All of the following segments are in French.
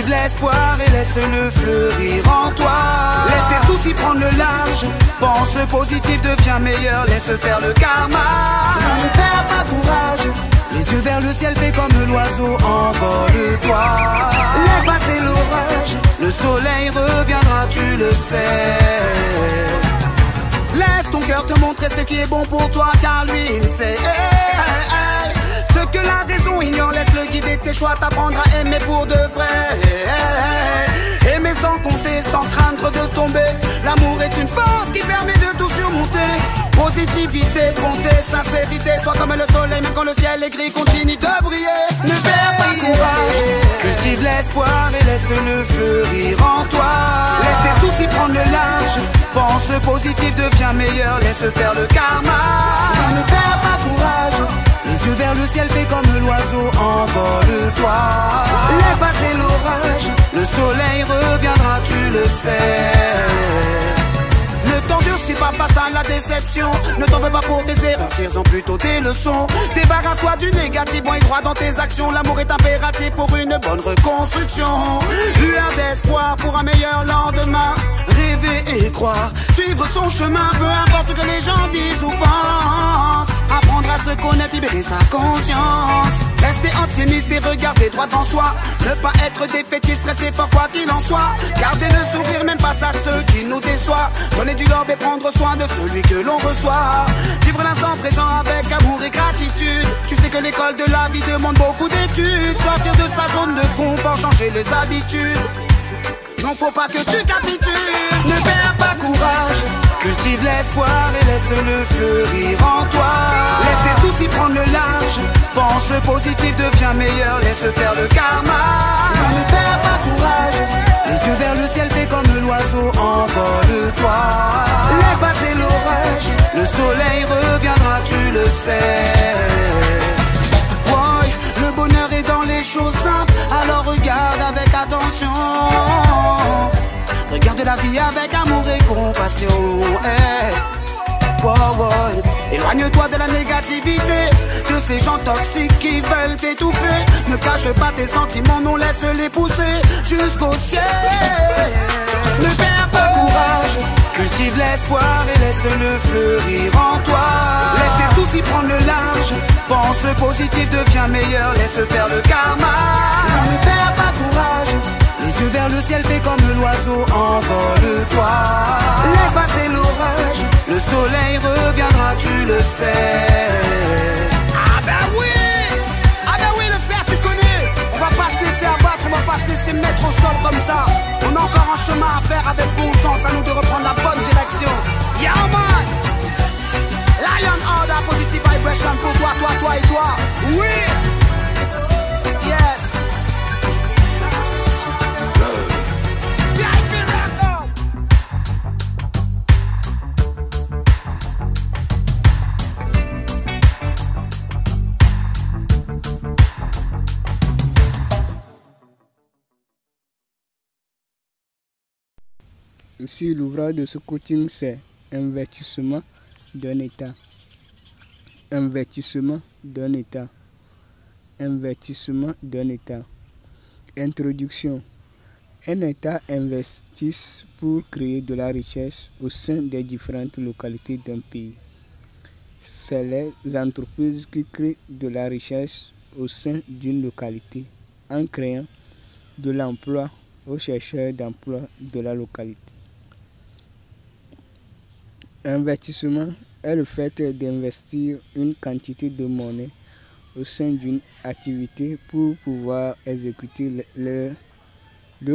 Cultive l'espoir et laisse-le fleurir en toi. Laisse tes soucis prendre le large. Pense positif, deviens meilleur, laisse faire le karma. Ne perds pas courage. Les yeux vers le ciel, fais comme l'oiseau, envole-toi. Laisse passer l'orage. Le soleil reviendra, tu le sais. Laisse ton cœur te montrer ce qui est bon pour toi, car lui il sait. Ce que la raison ignore, laisse-le guider tes choix, t'apprendre à aimer pour de vrai. Aimer sans compter, sans craindre de tomber. L'amour est une force qui permet de tout surmonter. Positivité, bonté, sincérité, sois comme le soleil, même quand le ciel est gris, continue de briller. Ne perds pas courage. Cultive l'espoir et laisse-le fleurir en toi. Laisse tes soucis prendre le large. Pense positif, deviens meilleur, laisse faire le karma. Ne perds pas courage. Les yeux vers le ciel, fais comme l'oiseau, envole-toi. Laisse passer l'orage. Le soleil reviendra, tu le sais. Ne t'endurcis pas face à la déception. Ne t'en veux pas pour tes erreurs, tire-en plutôt des leçons. Débarrasse-toi du négatif, bon et droit dans tes actions. L'amour est impératif pour une bonne reconstruction. Lueur d'espoir pour un meilleur lendemain. Rêver et croire, suivre son chemin. Peu importe ce que les gens disent ou pensent. Apprendre à se connaître, libérer sa conscience. Rester optimiste et regarder droit en soi. Ne pas être défaitiste, rester fort quoi qu'il en soit. Garder le sourire même face à ceux qui nous déçoivent. Donner du love et prendre soin de celui que l'on reçoit. Vivre l'instant présent avec amour et gratitude. Tu sais que l'école de la vie demande beaucoup d'études. Sortir de sa zone de confort, changer les habitudes. Non, faut pas que tu capitules. Ne perds pas courage. Cultive l'espoir et laisse-le fleurir en toi. Laisse tes soucis prendre le large. Pense positif, deviens meilleur, laisse faire le karma. Ne perds pas courage. Les yeux vers le ciel, fais comme l'oiseau, envole-toi. Laisse passer l'orage. Le soleil reviendra, tu le sais. Ouais, le bonheur est dans les choses simples. Alors regarde avec attention. Regarde la vie avec amour et compassion. Éloigne-toi de la négativité, de ces gens toxiques qui veulent t'étouffer. Ne cache pas tes sentiments, non, laisse-les pousser jusqu'au ciel. Ne perds pas courage. Cultive l'espoir et laisse-le fleurir en toi. Laisse tes soucis prendre le large. Pense positif, deviens meilleur, laisse faire le karma. Ne perds pas courage. Les yeux vers le ciel, fais comme l'oiseau, envole-toi. Laisse passer l'orage. Le soleil reviendra, tu le sais. Ah ben oui le frère, tu connais. On va pas se laisser abattre, on va pas se laisser mettre au sol comme ça. On a encore un chemin à faire avec bon sens. À nous de reprendre la bonne direction. Yeah man. Lion Order, positive vibration pour toi, toi, toi et toi. Oui. Yes. Ici, l'ouvrage de ce coaching, c'est investissement d'un État. Investissement d'un État. Investissement d'un État. Introduction. Un État investit pour créer de la richesse au sein des différentes localités d'un pays. C'est les entreprises qui créent de la richesse au sein d'une localité en créant de l'emploi aux chercheurs d'emploi de la localité. Investissement est le fait d'investir une quantité de monnaie au sein d'une activité pour pouvoir exécuter le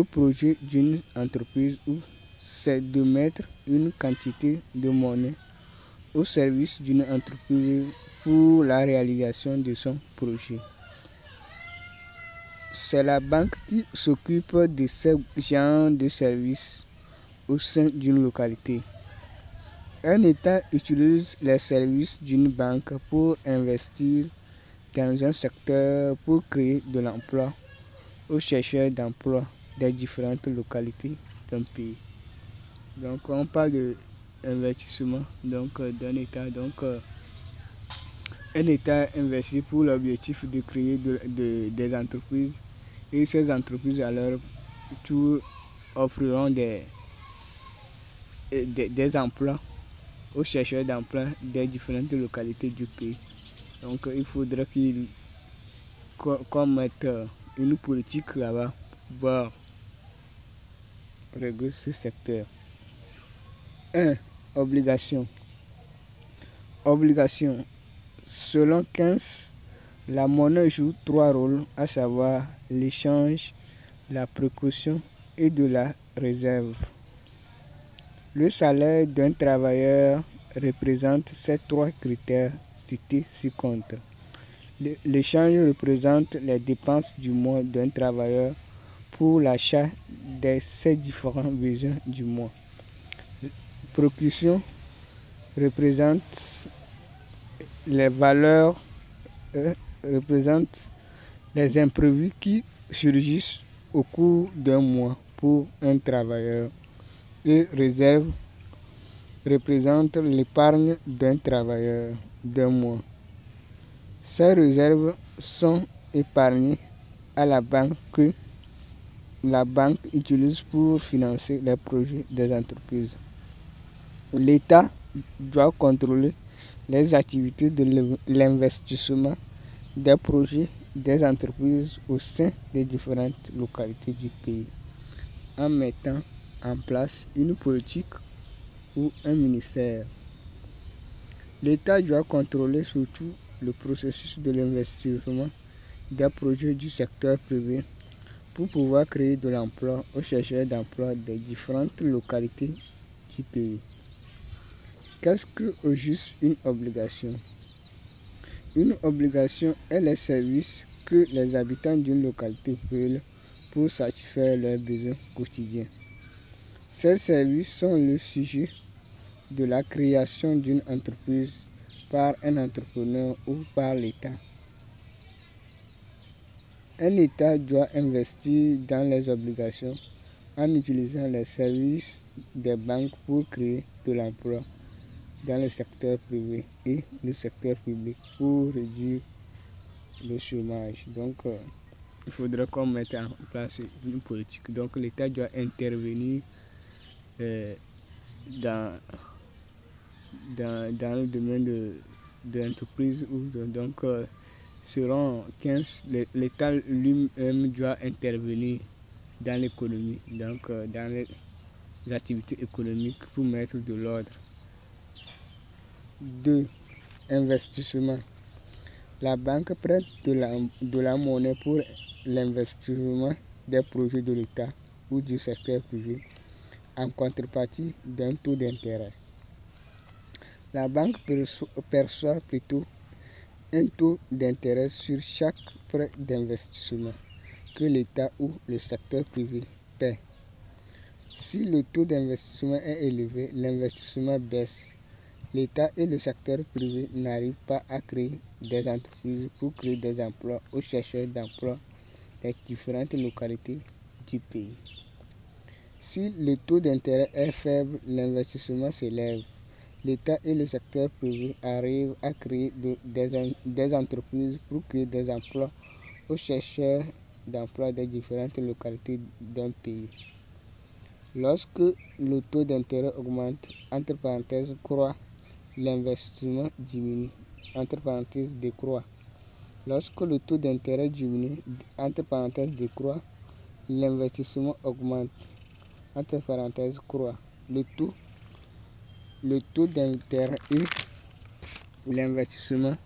projet d'une entreprise, ou c'est de mettre une quantité de monnaie au service d'une entreprise pour la réalisation de son projet. C'est la banque qui s'occupe de ce genre de services au sein d'une localité. Un État utilise les services d'une banque pour investir dans un secteur pour créer de l'emploi aux chercheurs d'emploi des différentes localités d'un pays. Donc on parle d'investissement d'un État. Un État investit pour l'objectif de créer des entreprises, et ces entreprises alors surtout offriront des emplois aux chercheurs d'emploi des différentes localités du pays. Donc il faudrait qu'on mette une politique là-bas pour pouvoir régler ce secteur. 1. Obligation. Obligation. Selon Keynes, la monnaie joue 3 rôles, à savoir l'échange, la précaution et de la réserve. Le salaire d'un travailleur représente ces 3 critères cités ci-contre. L'échange représente les dépenses du mois d'un travailleur pour l'achat de ses différents besoins du mois. Précaution représente les valeurs, représente les imprévus qui surgissent au cours d'un mois pour un travailleur. Et réserve représente l'épargne d'un travailleur d'un mois. Ces réserves sont épargnées à la banque que la banque utilise pour financer les projets des entreprises. L'État doit contrôler les activités de l'investissement des projets des entreprises au sein des différentes localités du pays en mettant en place une politique ou un ministère. L'État doit contrôler surtout le processus de l'investissement des projets du secteur privé pour pouvoir créer de l'emploi aux chercheurs d'emploi des différentes localités du pays. Qu'est-ce que au juste une obligation? Une obligation est les services que les habitants d'une localité veulent pour satisfaire leurs besoins quotidiens. Ces services sont le sujet de la création d'une entreprise par un entrepreneur ou par l'État. Un État doit investir dans les obligations en utilisant les services des banques pour créer de l'emploi dans le secteur privé et le secteur public pour réduire le chômage. Donc, il faudra qu'on mette en place une politique. Donc, l'État doit intervenir dans le domaine de l'entreprise. Donc, selon 15, l'État lui-même doit intervenir dans l'économie, donc dans les activités économiques pour mettre de l'ordre. 2. Investissement. La banque prête de la monnaie pour l'investissement des projets de l'État ou du secteur privé en contrepartie d'un taux d'intérêt. La banque perçoit plutôt un taux d'intérêt sur chaque prêt d'investissement que l'État ou le secteur privé paie. Si le taux d'investissement est élevé, l'investissement baisse. L'État et le secteur privé n'arrivent pas à créer des entreprises pour créer des emplois aux chercheurs d'emploi des différentes localités du pays. Si le taux d'intérêt est faible, l'investissement s'élève. L'État et le secteur privé arrivent à créer des entreprises pour créer des emplois aux chercheurs d'emploi des différentes localités d'un pays. Lorsque le taux d'intérêt augmente, entre parenthèses croît, l'investissement diminue, entre parenthèses décroît. Lorsque le taux d'intérêt diminue, entre parenthèses décroît, l'investissement augmente, entre parenthèses croît. Le taux d'intérêt et l'investissement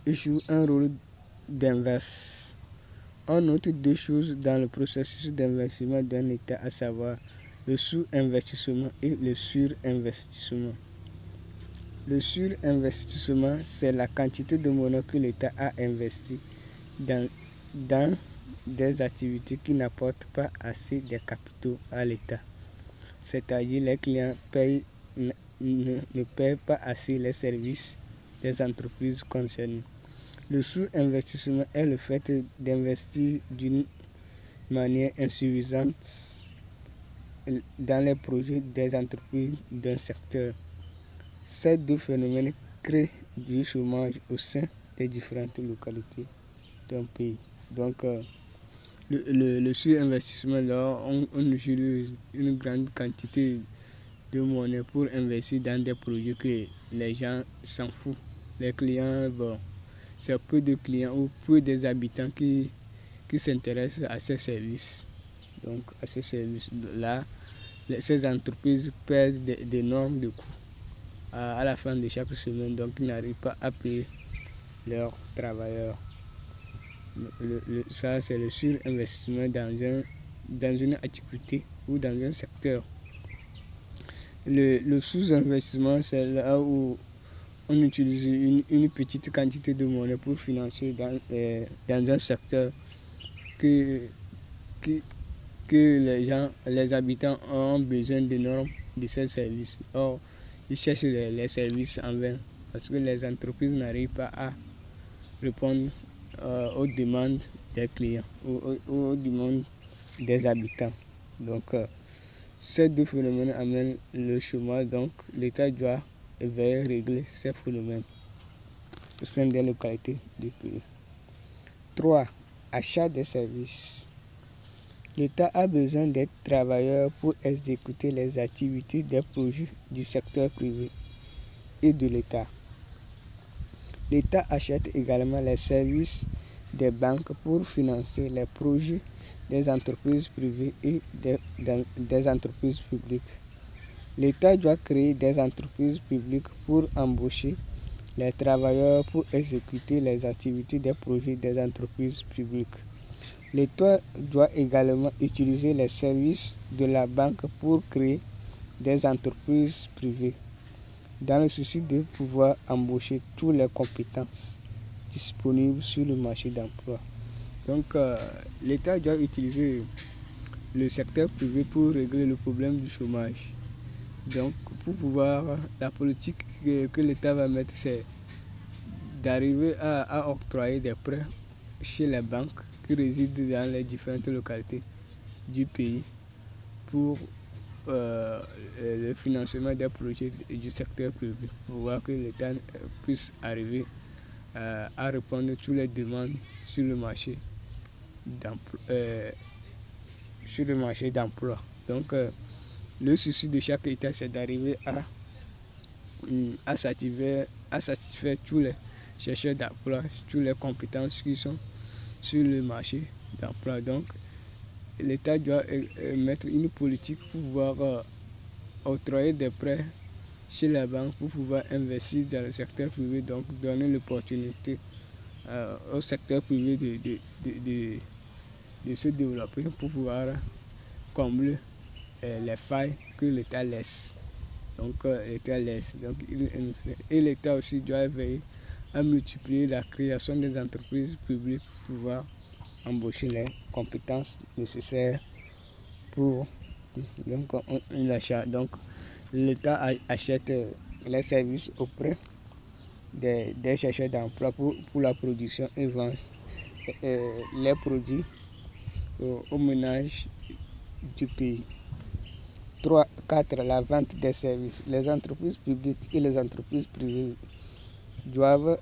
jouent un rôle d'inverse. On note 2 choses dans le processus d'investissement d'un État, à savoir le sous-investissement et le surinvestissement. Le surinvestissement, c'est la quantité de monnaie que l'État a investi dans des activités qui n'apportent pas assez de capitaux à l'État. C'est-à-dire les clients ne paient pas assez les services des entreprises concernées. Le sous-investissement est le fait d'investir d'une manière insuffisante dans les projets des entreprises d'un secteur. Ces 2 phénomènes créent du chômage au sein des différentes localités d'un pays. Donc, le surinvestissement, là, on utilise une grande quantité de monnaie pour investir dans des projets que les gens s'en foutent. Les clients, bon, c'est peu de clients ou peu des habitants qui s'intéressent à ces services. Donc, à ces services-là, ces entreprises perdent d'énormes coûts à la fin de chaque semaine, donc ils n'arrivent pas à payer leurs travailleurs. Ça, c'est le surinvestissement dans une activité ou dans un secteur. Le sous-investissement, c'est là où on utilise une petite quantité de monnaie pour financer dans un secteur que les habitants ont besoin d'énormes de ces services. Or, ils cherchent les services en vain parce que les entreprises n'arrivent pas à répondre aux demandes des clients ou aux demandes des habitants. Donc, ces deux phénomènes amènent le chômage. Donc, l'État doit veiller à régler ces phénomènes au sein des localités du pays. 3. Achat des services. L'État a besoin des travailleurs pour exécuter les activités des projets du secteur privé et de l'État. L'État achète également les services des banques pour financer les projets des entreprises privées et des entreprises publiques. L'État doit créer des entreprises publiques pour embaucher les travailleurs pour exécuter les activités des projets des entreprises publiques. L'État doit également utiliser les services de la banque pour créer des entreprises privées, dans le souci de pouvoir embaucher toutes les compétences disponibles sur le marché d'emploi. Donc, l'État doit utiliser le secteur privé pour régler le problème du chômage. Donc, la politique que l'État va mettre, c'est d'arriver à octroyer des prêts chez les banques qui résident dans les différentes localités du pays pour le financement des projets du secteur privé, pour voir que l'État puisse arriver à répondre à toutes les demandes sur le marché d'emploi. Donc, le souci de chaque État, c'est d'arriver à satisfaire tous les chercheurs d'emploi, toutes les compétences qui sont sur le marché d'emploi. Donc, l'État doit mettre une politique pour pouvoir octroyer des prêts chez la banque pour pouvoir investir dans le secteur privé, donc donner l'opportunité au secteur privé de se développer pour pouvoir combler les failles que l'État laisse. Donc, et l'État aussi doit veiller à multiplier la création des entreprises publiques pour pouvoir embaucher les compétences nécessaires pour l'achat. Donc, l'État achète les services auprès des chercheurs d'emploi pour la production et vend les produits aux ménages du pays. 4. La vente des services. Les entreprises publiques et les entreprises privées doivent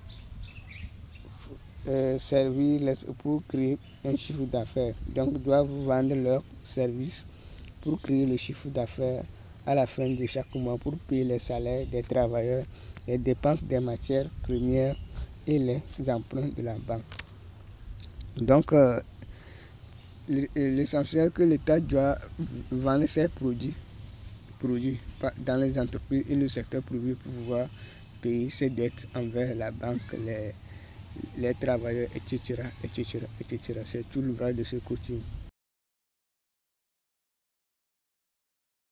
servir pour créer un chiffre d'affaires. Donc, doivent vendre leurs services pour créer le chiffre d'affaires à la fin de chaque mois pour payer les salaires des travailleurs, les dépenses des matières premières et les emprunts de la banque. Donc, l'essentiel que l'État doit vendre ses produits dans les entreprises et le secteur privé pour pouvoir payer ses dettes envers la banque, les travailleurs, etc. C'est tout l'ouvrage de ce côté.